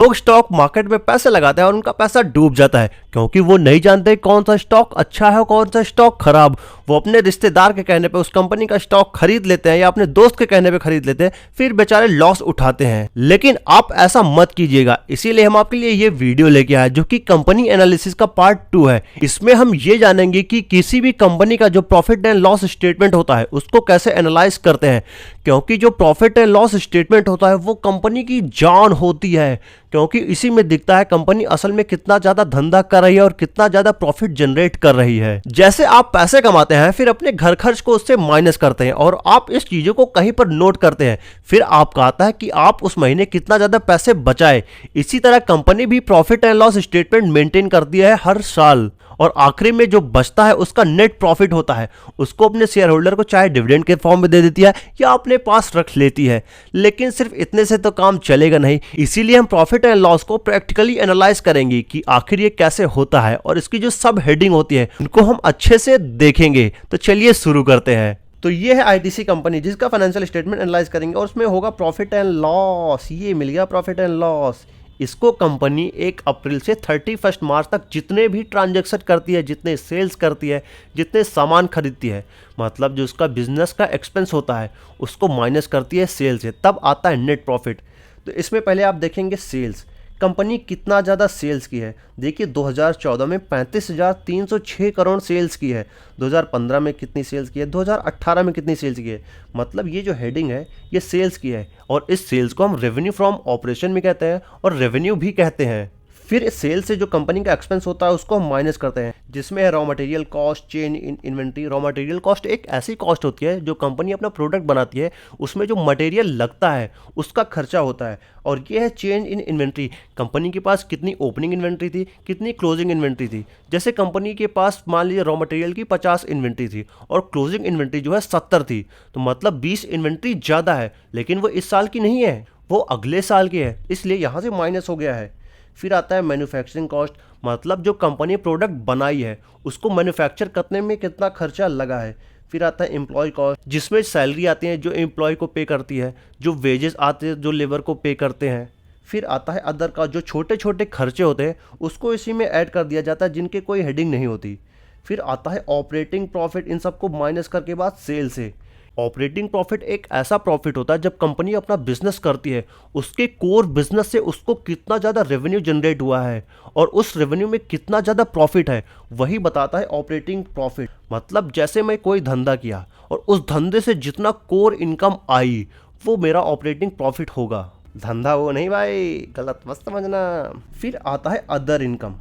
लोग stock market में पैसे लगाते हैं और उनका पैसा डूब जाता है क्योंकि वो नहीं जानते कौन सा स्टॉक अच्छा है कौन सा स्टॉक खराब। वो अपने रिश्तेदार के कहने पे उस कंपनी का स्टॉक खरीद लेते हैं या अपने दोस्त के कहने पे खरीद लेते हैं, फिर बेचारे लॉस उठाते हैं। लेकिन आप ऐसा मत कीजिएगा, इसीलिए हम आपके लिए ये वीडियो लेके आए जो कि कंपनी एनालिसिस का पार्ट 2 है। इसमें हम ये जानेंगे कि किसी भी कंपनी का जो प्रॉफिट एंड लॉस स्टेटमेंट होता है उसको कैसे एनालाइज करते हैं, क्योंकि जो प्रॉफिट एंड लॉस स्टेटमेंट होता है वो कंपनी की जान होती है, क्योंकि इसी में दिखता है कंपनी असल में कितना ज्यादा धंधा कर रही है और कितना ज्यादा प्रॉफिट जनरेट कर रही है। जैसे आप पैसे कमाते हैं फिर अपने घर खर्च को उससे माइनस करते हैं और आप इस चीजों को कहीं पर नोट करते हैं, फिर आपका आता है कि आप उस महीने कितना ज्यादा पैसे बचाए। इसी तरह कंपनी भी profit and loss statement maintain करती है हर साल और आखिरी में जो बचता है उसका नेट प्रॉफिट होता है, उसको अपने शेयर होल्डर को चाहे डिविडेंड के फॉर्म में दे देती है या अपने पास रख लेती है। लेकिन सिर्फ इतने से तो काम चलेगा नहीं, इसीलिए हम प्रॉफिट एंड लॉस को प्रैक्टिकली एनालाइज करेंगे कि आखिर ये कैसे होता है और इसकी जो सब हेडिंग होती है उनको हम अच्छे से देखेंगे। तो चलिए शुरू करते हैं। तो ये है आईटीसी कंपनी जिसका फाइनेंशियल स्टेटमेंट एनालाइज करेंगे और उसमें होगा प्रॉफिट एंड लॉस। ये मिल गया प्रॉफिट एंड लॉस। इसको कंपनी 1 अप्रैल से 31 मार्च तक जितने भी ट्रांजैक्शन करती है, जितने सेल्स करती है, जितने सामान खरीदती है, मतलब जो उसका बिजनेस का एक्सपेंस होता है उसको माइनस करती है सेल से, तब आता है नेट प्रॉफिट। तो इसमें पहले आप देखेंगे सेल्स, कंपनी कितना ज़्यादा सेल्स की है। देखिए 2014 में 35,306 करोड़ सेल्स की है, 2015 में कितनी सेल्स की है, 2018 में कितनी सेल्स की है। मतलब ये जो हेडिंग है ये सेल्स की है और इस सेल्स को हम रेवेन्यू फ्रॉम ऑपरेशन भी कहते हैं और रेवेन्यू भी कहते हैं। फिर सेल से जो कंपनी का एक्सपेंस होता है उसको हम माइनस करते हैं, जिसमें है raw material cost, change in inventory. Raw material cost एक ऐसी कॉस्ट होती है जो कंपनी अपना प्रोडक्ट बनाती है, उसमें जो मटेरियल लगता है उसका खर्चा होता है। और ये है चेंज इन इन्वेंट्री, कंपनी के पास कितनी ओपनिंग इन्वेंट्री थी, कितनी क्लोजिंग इन्वेंट्री थी। जैसे कंपनी के पास मान लीजिए रॉ मटेरियल की 50 इन्वेंट्री थी और क्लोजिंग इन्वेंट्री जो है 70 थी, तो मतलब 20 इन्वेंट्री ज़्यादा है, लेकिन वो इस साल की नहीं है, वो अगले साल की है, इसलिए यहाँ से माइनस हो गया है। फिर आता है मैन्युफैक्चरिंग कॉस्ट, मतलब जो कंपनी प्रोडक्ट बनाई है उसको मैन्युफैक्चर करने में कितना खर्चा लगा है। फिर आता है एम्प्लॉय कॉस्ट, जिसमें सैलरी आती है जो एम्प्लॉय को पे करती है, जो वेजेस आते हैं जो लेबर को पे करते हैं। फिर आता है अदर का, जो छोटे छोटे खर्चे होते हैं उसको इसी में ऐड कर दिया जाता है जिनके कोई हेडिंग नहीं होती। फिर आता है ऑपरेटिंग प्रॉफिट, इन सबको माइनस करके बाद सेल से। ऑपरेटिंग प्रॉफिट एक ऐसा प्रॉफिट होता है जब कंपनी अपना बिजनेस करती है, उसके कोर बिजनेस से उसको कितना ज़्यादा रेवेन्यू जनरेट हुआ है और उस रेवेन्यू में कितना ज़्यादा प्रॉफिट है, वही बताता है ऑपरेटिंग प्रॉफिट। मतलब जैसे मैं कोई धंधा किया और उस धंधे से जितना कोर इनकम आई वो मेरा ऑपरेटिंग प्रॉफिट होगा। धंधा वो नहीं भाई, गलत मत समझना। फिर आता है अदर इनकम,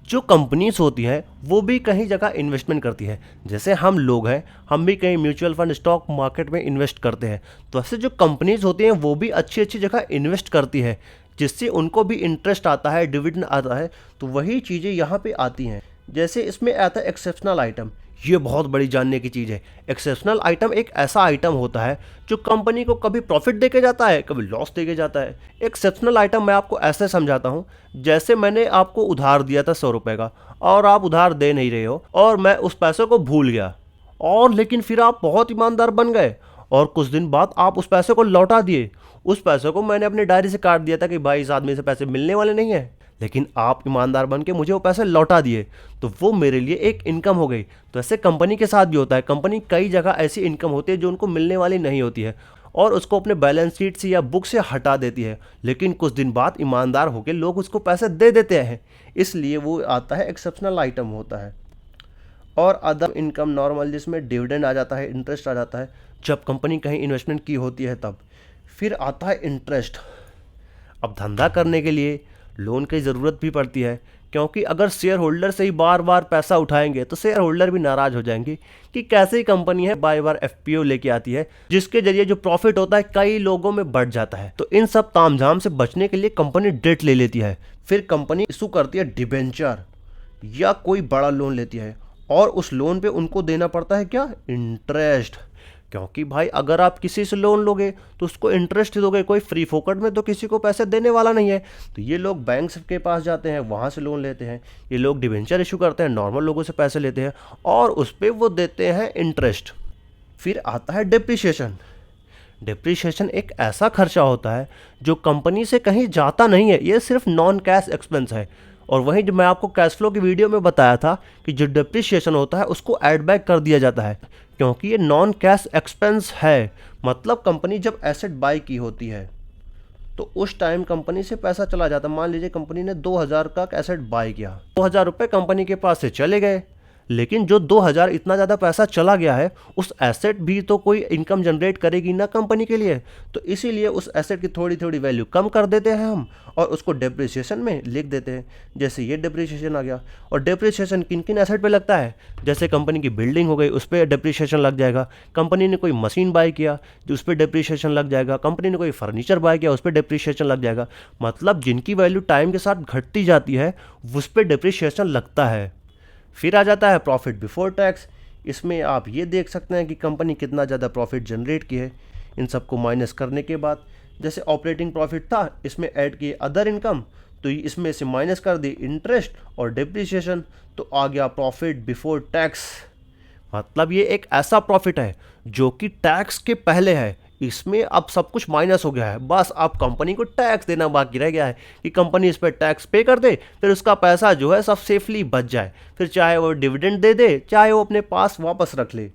जो कंपनीज होती हैं वो भी कहीं जगह इन्वेस्टमेंट करती है। जैसे हम लोग हैं, हम भी कहीं म्यूचुअल फंड स्टॉक मार्केट में इन्वेस्ट करते हैं, तो ऐसे जो कंपनीज होती हैं वो भी अच्छी अच्छी जगह इन्वेस्ट करती है, जिससे उनको भी इंटरेस्ट आता है, डिविडेंड आता है। तो वही चीज़ें यहाँ पे आती हैं। जैसे इसमें आता है एक्सेप्शनल आइटम, ये बहुत बड़ी जानने की चीज़ है। एक्सेप्शनल आइटम एक ऐसा आइटम होता है जो कंपनी को कभी प्रॉफिट देके जाता है, कभी लॉस देके जाता है। एक्सेप्शनल आइटम मैं आपको ऐसे समझाता हूँ, जैसे मैंने आपको उधार दिया था 100 रुपये का और आप उधार दे नहीं रहे हो और मैं उस पैसे को भूल गया, और लेकिन फिर आप बहुत ईमानदार बन गए और कुछ दिन बाद आप उस पैसे को लौटा दिए। उस पैसे को मैंने अपनी डायरी से काट दिया था कि भाई इस आदमी से पैसे मिलने वाले नहीं हैं, लेकिन आप ईमानदार बन के मुझे वो पैसे लौटा दिए, तो वो मेरे लिए एक इनकम हो गई। तो ऐसे कंपनी के साथ भी होता है, कंपनी कई जगह ऐसी इनकम होती है जो उनको मिलने वाली नहीं होती है और उसको अपने बैलेंस शीट से या बुक से हटा देती है, लेकिन कुछ दिन बाद ईमानदार होकर लोग उसको पैसे दे देते हैं, इसलिए वो आता है एक्सेप्शनल आइटम होता है। और अदर इनकम नॉर्मल, जिसमें डिविडेंड आ जाता है, इंटरेस्ट आ जाता है जब कंपनी कहीं इन्वेस्टमेंट की होती है तब। फिर आता है इंटरेस्ट। अब धंधा करने के लिए लोन की ज़रूरत भी पड़ती है, क्योंकि अगर शेयर होल्डर से ही बार बार पैसा उठाएंगे तो शेयर होल्डर भी नाराज़ हो जाएंगे कि कैसे ही कंपनी है बार बार एफपीओ लेके आती है, जिसके जरिए जो प्रॉफिट होता है कई लोगों में बढ़ जाता है। तो इन सब तामझाम से बचने के लिए कंपनी डेट ले लेती है। फिर कंपनी इशू करती है डिबेंचर या कोई बड़ा लोन लेती है और उस लोन पे उनको देना पड़ता है क्या, इंटरेस्ट। क्योंकि भाई अगर आप किसी से लोन लोगे तो उसको इंटरेस्ट दोगे, कोई फ्री फोकट में तो किसी को पैसे देने वाला नहीं है। तो ये लोग बैंक के पास जाते हैं, वहाँ से लोन लेते हैं, ये लोग डिबेंचर इशू करते हैं, नॉर्मल लोगों से पैसे लेते हैं और उस पर वो देते हैं इंटरेस्ट। फिर आता है डिप्रिसिएशन। डिप्रिसिएशन एक ऐसा खर्चा होता है जो कंपनी से कहीं जाता नहीं है, ये सिर्फ नॉन कैश एक्सपेंस है। और वहीं जो मैं आपको कैश फ्लो की वीडियो में बताया था कि जो डिप्रिसिएशन होता है उसको ऐड बैक कर दिया जाता है, क्योंकि ये नॉन कैश एक्सपेंस है। मतलब कंपनी जब एसेट बाय की होती है तो उस टाइम कंपनी से पैसा चला जाता है। मान लीजिए कंपनी ने 2000 का एसेट बाय किया, 2000 रुपये कंपनी के पास से चले गए, लेकिन जो 2000 इतना ज़्यादा पैसा चला गया है, उस एसेट भी तो कोई इनकम जनरेट करेगी ना कंपनी के लिए। तो इसीलिए उस एसेट की थोड़ी थोड़ी वैल्यू कम कर देते हैं हम और उसको डेप्रिसिएशन में लिख देते हैं। जैसे ये डेप्रिसिएशन आ गया। और डेप्रिसिएशन किन किन एसेट पे लगता है? जैसे कंपनी की बिल्डिंग हो गई, उस पर डेप्रिसिएशन लग जाएगा। कंपनी ने कोई मशीन बाय किया तो उस पर डेप्रिसिएशन लग जाएगा। कंपनी ने कोई फर्नीचर बाय किया, उस पर डेप्रिसिएशन लग जाएगा। मतलब जिनकी वैल्यू टाइम के साथ घटती जाती है उस पर डेप्रिसिएशन लगता है। फिर आ जाता है प्रॉफिट बिफोर टैक्स। इसमें आप ये देख सकते हैं कि कंपनी कितना ज़्यादा प्रॉफिट जनरेट की है। इन सबको माइनस करने के बाद, जैसे ऑपरेटिंग प्रॉफिट था, इसमें ऐड किए अदर इनकम, तो इसमें से माइनस कर दी इंटरेस्ट और डिप्रिसिएशन, तो आ गया प्रॉफिट बिफोर टैक्स। मतलब ये एक ऐसा प्रॉफिट है जो कि टैक्स के पहले है। इसमें अब सब कुछ माइनस हो गया है, बस अब कंपनी को टैक्स देना बाकी रह गया है कि कंपनी इस पर टैक्स पे कर दे, फिर उसका पैसा जो है सब सेफली बच जाए। फिर चाहे वो डिविडेंड दे दे, चाहे वो अपने पास वापस रख ले,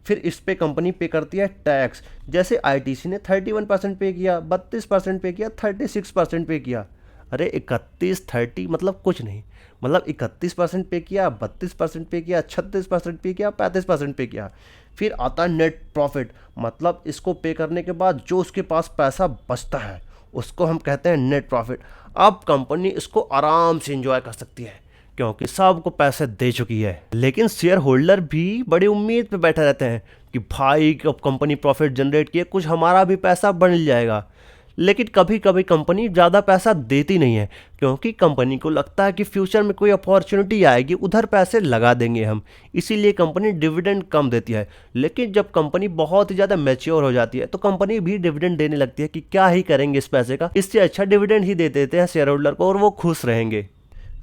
फिर इस पे कंपनी पे करती है टैक्स। जैसे आईटीसी ने 31% पे किया, 32% पे किया, 36% पे किया। अरे 31 30 मतलब कुछ नहीं, मतलब 31% पे किया, 32% पे किया, 36% पे किया, 35% पे किया। फिर आता है नेट प्रॉफिट, मतलब इसको पे करने के बाद जो उसके पास पैसा बचता है उसको हम कहते हैं नेट प्रॉफिट। अब कंपनी इसको आराम से एंजॉय कर सकती है क्योंकि सबको पैसे दे चुकी है। लेकिन शेयर होल्डर भी बड़ी उम्मीद पे बैठे रहते हैं कि भाई अब कंपनी प्रॉफिट जनरेट किए, कुछ हमारा भी पैसा बन जाएगा। लेकिन कभी कभी कंपनी ज़्यादा पैसा देती नहीं है क्योंकि कंपनी को लगता है कि फ्यूचर में कोई अपॉर्चुनिटी आएगी, उधर पैसे लगा देंगे हम, इसीलिए कंपनी डिविडेंड कम देती है। लेकिन जब कंपनी बहुत ही ज़्यादा मैच्योर हो जाती है तो कंपनी भी डिविडेंड देने लगती है कि क्या ही करेंगे इस पैसे का, इससे अच्छा डिविडेंड ही दे देते हैं शेयर होल्डर को और वो खुश रहेंगे।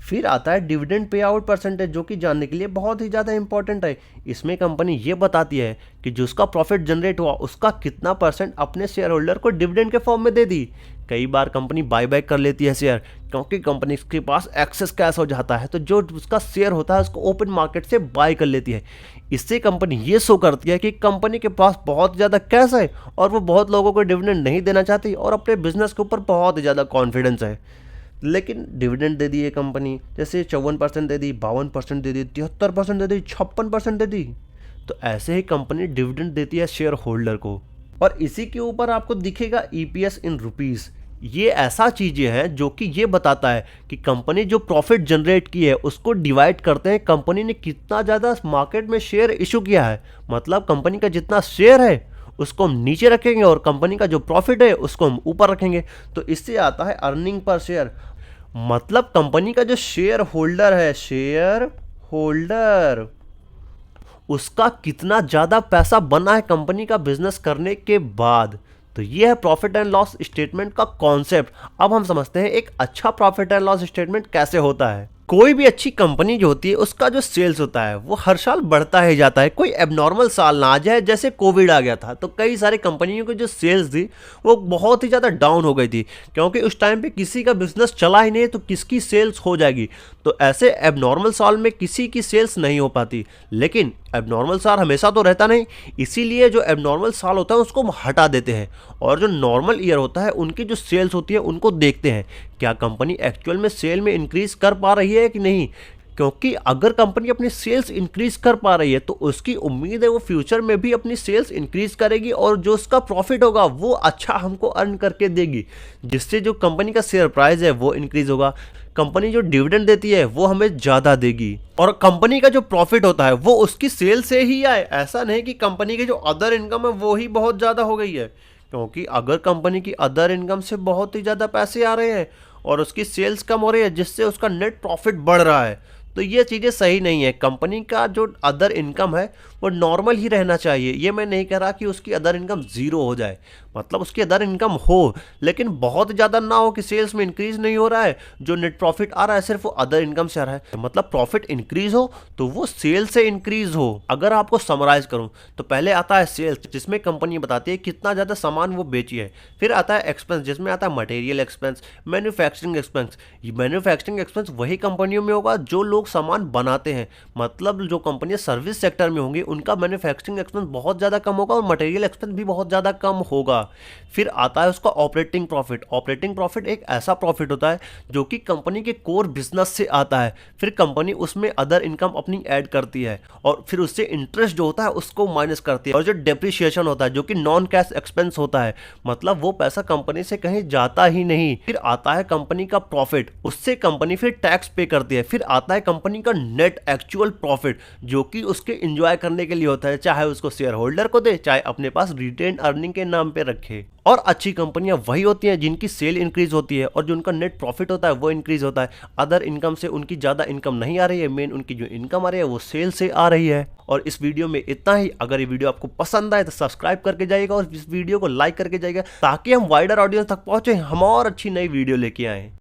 फिर आता है डिविडेंड पे आउट परसेंटेज, जो कि जानने के लिए बहुत ही ज़्यादा इंपॉर्टेंट है। इसमें कंपनी ये बताती है कि जो उसका प्रॉफिट जनरेट हुआ उसका कितना परसेंट अपने शेयर होल्डर को डिविडेंड के फॉर्म में दे दी। कई बार कंपनी बाय बैक कर लेती है शेयर क्योंकि कंपनी के पास एक्सेस कैश हो जाता है, तो जो उसका शेयर होता है उसको ओपन मार्केट से बाय कर लेती है। इससे कंपनी ये शो करती है कि कंपनी के पास बहुत ज़्यादा कैश है और वो बहुत लोगों को डिविडेंड नहीं देना चाहती और अपने बिजनेस के ऊपर बहुत ही ज़्यादा कॉन्फिडेंस है। लेकिन डिविडेंड दे दी है कंपनी, जैसे 54% दे दी, 52% दे दी, 73% दे दी, 56% दे दी। तो ऐसे ही कंपनी डिविडेंड देती है शेयर होल्डर को। और इसी के ऊपर आपको दिखेगा ईपीएस इन रुपीस। ये ऐसा चीज़ें हैं जो कि ये बताता है कि कंपनी जो प्रॉफिट जनरेट की है उसको डिवाइड करते हैं कंपनी ने कितना ज़्यादा मार्केट में शेयर इशू किया है। मतलब कंपनी का जितना शेयर है उसको हम नीचे रखेंगे और कंपनी का जो प्रॉफिट है उसको हम ऊपर रखेंगे, तो इससे आता है अर्निंग पर शेयर। मतलब कंपनी का जो शेयर होल्डर है, शेयर होल्डर, उसका कितना ज़्यादा पैसा बना है कंपनी का बिजनेस करने के बाद। तो ये है प्रॉफिट एंड लॉस स्टेटमेंट का कॉन्सेप्ट। अब हम समझते हैं एक अच्छा प्रॉफिट एंड लॉस स्टेटमेंट कैसे होता है। कोई भी अच्छी कंपनी जो होती है उसका जो सेल्स होता है वो हर साल बढ़ता ही जाता है। कोई एबनॉर्मल साल ना आ जाए, जैसे कोविड आ गया था तो कई सारी कंपनियों की जो सेल्स थी वो बहुत ही ज़्यादा डाउन हो गई थी क्योंकि उस टाइम पे किसी का बिजनेस चला ही नहीं तो किसकी सेल्स हो जाएगी। तो ऐसे एबनॉर्मल साल में किसी की सेल्स नहीं हो पाती। लेकिन एबनॉर्मल साल हमेशा तो रहता नहीं, इसीलिए जो एबनॉर्मल साल होता है उसको हम हटा देते हैं और जो नॉर्मल ईयर होता है उनकी जो सेल्स होती है उनको देखते हैं क्या कंपनी एक्चुअल में सेल में इंक्रीज कर पा रही है कि नहीं। क्योंकि अगर कंपनी अपनी सेल्स इंक्रीज कर पा रही है तो उसकी उम्मीद है वो फ्यूचर में भी अपनी सेल्स इंक्रीज करेगी और जो उसका प्रॉफिट होगा वो अच्छा हमको अर्न करके देगी, जिससे जो कंपनी का शेयर प्राइस है वो इंक्रीज होगा। कंपनी जो डिविडेंड देती है वो हमें ज़्यादा देगी और कंपनी का जो प्रॉफिट होता है वो उसकी सेल से ही आए। ऐसा नहीं कि कंपनी की जो अदर इनकम है वो ही बहुत ज़्यादा हो गई है, क्योंकि अगर कंपनी की अदर इनकम से बहुत ही ज़्यादा पैसे आ रहे हैं और उसकी सेल्स कम हो रही है जिससे उसका नेट प्रॉफिट बढ़ रहा है तो ये चीज़ें सही नहीं है। कंपनी का जो अदर इनकम है वो नॉर्मल ही रहना चाहिए। ये मैं नहीं कह रहा कि उसकी अदर इनकम ज़ीरो हो जाए, मतलब उसकी अदर इनकम हो लेकिन बहुत ज़्यादा ना हो कि सेल्स में इंक्रीज नहीं हो रहा है, जो नेट प्रॉफिट आ रहा है सिर्फ वो अदर इनकम से आ रहा है। मतलब प्रॉफिट इंक्रीज हो तो वो सेल से इंक्रीज हो। अगर आपको समराइज करूं तो पहले आता है सेल्स, जिसमें कंपनी बताती है कितना ज़्यादा सामान वो बेची है। फिर आता है एक्सपेंस, जिसमें आता है मटेरियल एक्सपेंस, मैन्युफैक्चरिंग एक्सपेंस। ये मैन्युफैक्चरिंग एक्सपेंस वही कंपनियों में होगा जो लोग सामान बनाते हैं, मतलब जो कंपनियां सर्विस सेक्टर में होंगी उनका मैन्युफैक्चरिंग एक्सपेंस बहुत ज़्यादा कम होगा और मटेरियल एक्सपेंस भी बहुत ज़्यादा कम होगा। फिर आता है उसका ऑपरेटिंग प्रॉफिट। ऑपरेटिंग प्रॉफिट एक ऐसा प्रॉफिट होता है जो कि कंपनी के कोर बिजनेस से आता है, फिर कंपनी उसमें अदर इनकम अपनी ऐड करती है और फिर उससे इंटरेस्ट जो होता है उसको माइनस करती है। और जो डेप्रिसिएशन होता है जो कि नॉन कैश एक्सपेंस होता है, मतलब वो पैसा कंपनी से कहीं जाता ही नहीं। फिर आता है कंपनी का प्रॉफिट, उससे कंपनी फिर टैक्स पे करती है। फिर आता है कंपनी का नेट एक्चुअल प्रॉफिट जो कि उसके एंजॉय करने के लिए होता है, चाहे उसको शेयर होल्डर को दे चाहे अपने पास रिटेन अर्निंग के नाम पे रखे। और अच्छी कंपनियां वही होती हैं जिनकी सेल इंक्रीज होती है और जो उनका नेट प्रॉफिट होता है वो इंक्रीज होता है। अदर इनकम से उनकी ज़्यादा इनकम नहीं आ रही है, मेन उनकी जो इनकम आ रही है वो सेल से आ रही है। और इस वीडियो में इतना ही। अगर ये वीडियो आपको पसंद आए तो सब्सक्राइब करके जाइएगा और इस वीडियो को लाइक करके जाइएगा ताकि हम वाइडर ऑडियंस तक पहुंचे, हम और अच्छी नई वीडियो लेके आएँ।